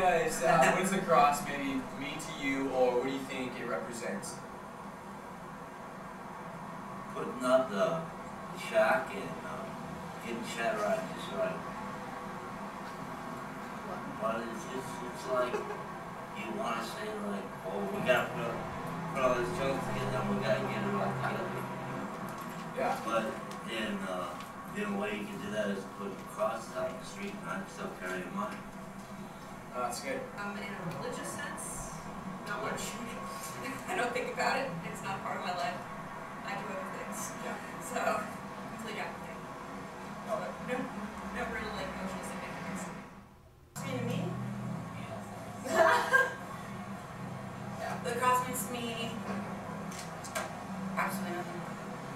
what does the cross maybe mean to you, or what do you think it represents? Putting up the shack and getting shed right just right. But it's like you want to say like, oh, we got to put all this junk together and we got to get it all together. Yeah. But then the only way you can do that is put crosses out on the street and I can still carry mine. That's good. In a religious sense, not much. I don't think about it. It's not part of my life. I do other things. Yeah. So, completely different thing. No real like emotional significance. What's it mean to me? Yeah. The cross means to me absolutely nothing.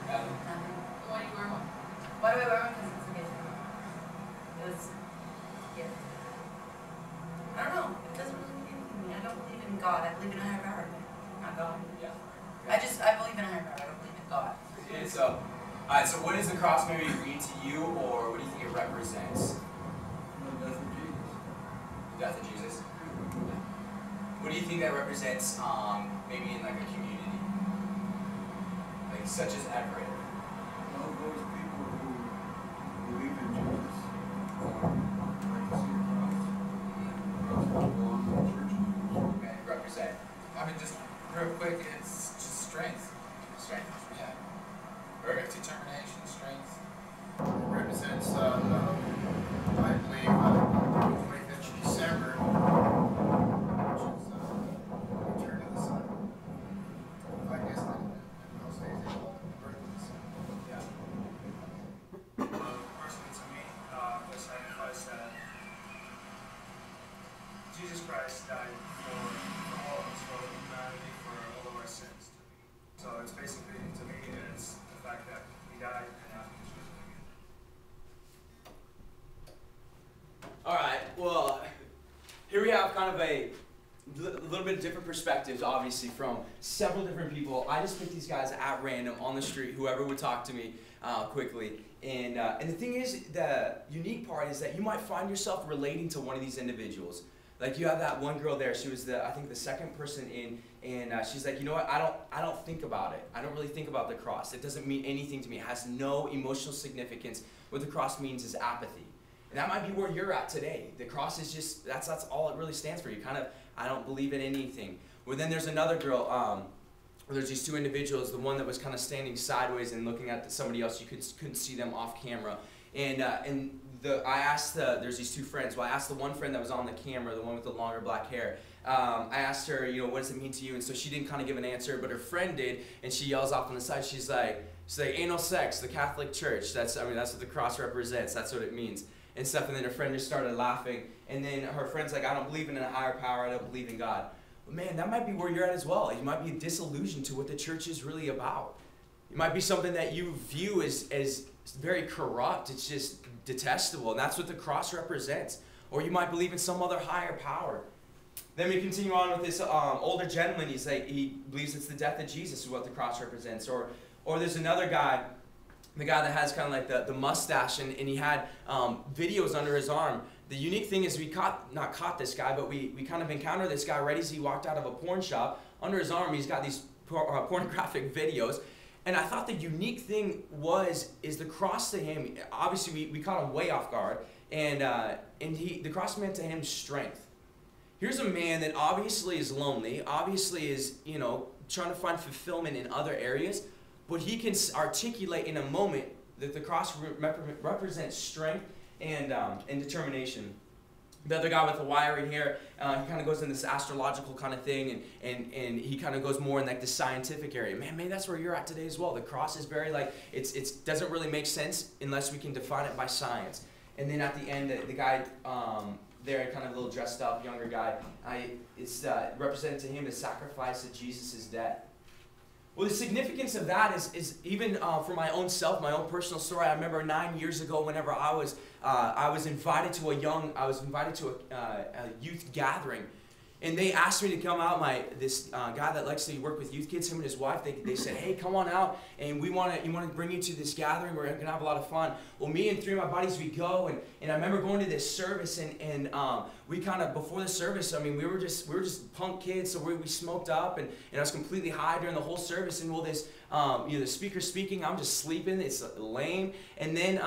Nothing. Why do you wear one? Why do I wear one? Because it's a gift. It was a gift. I don't know. It doesn't really mean anything to me. I don't believe in God. I believe in a higher power. Not God. Yeah. I believe in a higher power. I don't believe in God. Yeah, so, so what does the cross maybe mean to you, or what do you think it represents? The death of Jesus. The death of Jesus? What do you think that represents, maybe in like a community? Like such as Everett? All those people who believe in Jesus like to see the cross. Cross will go on to the church. Okay, represent. I mean, just real quick, it's just strength. Strength. Yeah. Perfect. Determination, strength. It represents, I believe, 25th of December, which is the return of the sun. I guess in those days they call it the birth of the sun. Yeah. Personally to me, the sacrifice that Jesus Christ died for all of us, for humanity, for all of our sins. So it's basically, to me, it's the fact that he died and now he's risen again. Alright, well, here we have kind of a little bit of different perspectives, obviously, from several different people. I just picked these guys at random on the street, whoever would talk to me quickly. And the thing is, the unique part is that you might find yourself relating to one of these individuals. Like you have that one girl there, she was I think the second person in, and she's like, you know what, I don't think about it. I don't really think about the cross. It doesn't mean anything to me. It has no emotional significance. What the cross means is apathy. And that might be where you're at today. The cross is just, that's all it really stands for. You kind of, I don't believe in anything. Well, then there's another girl, there's these two individuals, the one that was kind of standing sideways and looking at somebody else, you couldn't see them off camera. And I asked there's these two friends. Well, I asked the one friend that was on the camera, the one with the longer black hair. I asked her, you know, what does it mean to you? And so she didn't kind of give an answer, but her friend did, and she yells off on the side. She's like, anal sex, the Catholic Church. That's what the cross represents. That's what it means and stuff. And then her friend just started laughing. And then her friend's like, I don't believe in a higher power. I don't believe in God. But man, that might be where you're at as well. You might be disillusioned to what the church is really about. It might be something that you view as very corrupt. It's just detestable, and that's what the cross represents. Or you might believe in some other higher power. Then we continue on with this older gentleman. He's like, he believes it's the death of Jesus is what the cross represents. Or there's another guy, the guy that has kind of like the mustache, and he had videos under his arm. The unique thing is we not caught this guy, but we kind of encountered this guy right as he walked out of a porn shop. Under his arm, he's got these pornographic videos. And I thought the unique thing is the cross to him. Obviously, we caught him way off guard, and the cross meant to him strength. Here's a man that obviously is lonely, obviously is, you know, trying to find fulfillment in other areas, but he can articulate in a moment that the cross represents strength and determination. The other guy with the wiry hair, he kind of goes in this astrological kind of thing, and he kind of goes more in like the scientific area. Man, maybe that's where you're at today as well. The cross is very like, it doesn't really make sense unless we can define it by science. And then at the end, the guy there, kind of a little dressed up, younger guy, it's represented to him the sacrifice of Jesus' death. Well, the significance of that is even for my own self, my own personal story. I remember 9 years ago, whenever I was invited to a youth gathering, And they asked me to come out. This guy that likes to work with youth kids, him and his wife, they said, hey, come on out, and we want to bring you to this gathering. We're going to have a lot of fun. Well, me and 3 of my buddies, we go, and I remember going to this service, and we kind of, before the service, I mean, we were just punk kids, so we smoked up, and I was completely high during the whole service, and the speaker speaking, I'm just sleeping, it's lame, and then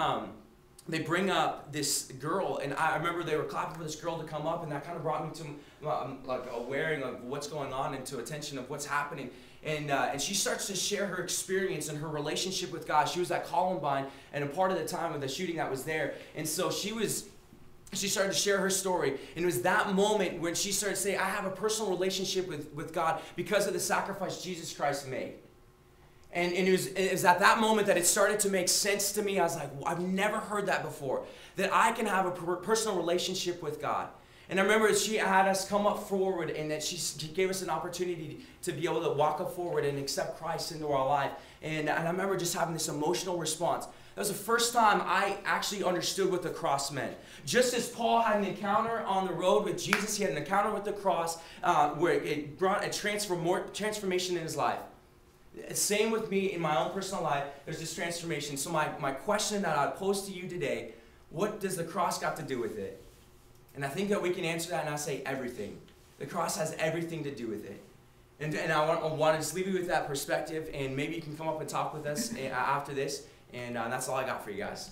they bring up this girl, and I remember they were clapping for this girl to come up, and that kind of brought me to like awaring of what's going on and to attention of what's happening. And she starts to share her experience and her relationship with God. She was at Columbine, and a part of the time of the shooting that was there. And so she started to share her story. And it was that moment when she started to say, I have a personal relationship with God because of the sacrifice Jesus Christ made. And it was at that moment that it started to make sense to me. I was like, I've never heard that before, that I can have a personal relationship with God. And I remember she had us come up forward, and that she gave us an opportunity to be able to walk up forward and accept Christ into our life. And I remember just having this emotional response. That was the first time I actually understood what the cross meant. Just as Paul had an encounter on the road with Jesus, he had an encounter with the cross where it brought a transformation in his life. Same with me in my own personal life, there's this transformation. So my question that I'd pose to you today, what does the cross got to do with it? And I think that we can answer that, and I say everything. The cross has everything to do with it. And I want to just leave you with that perspective, and maybe you can come up and talk with us after this, and that's all I got for you guys.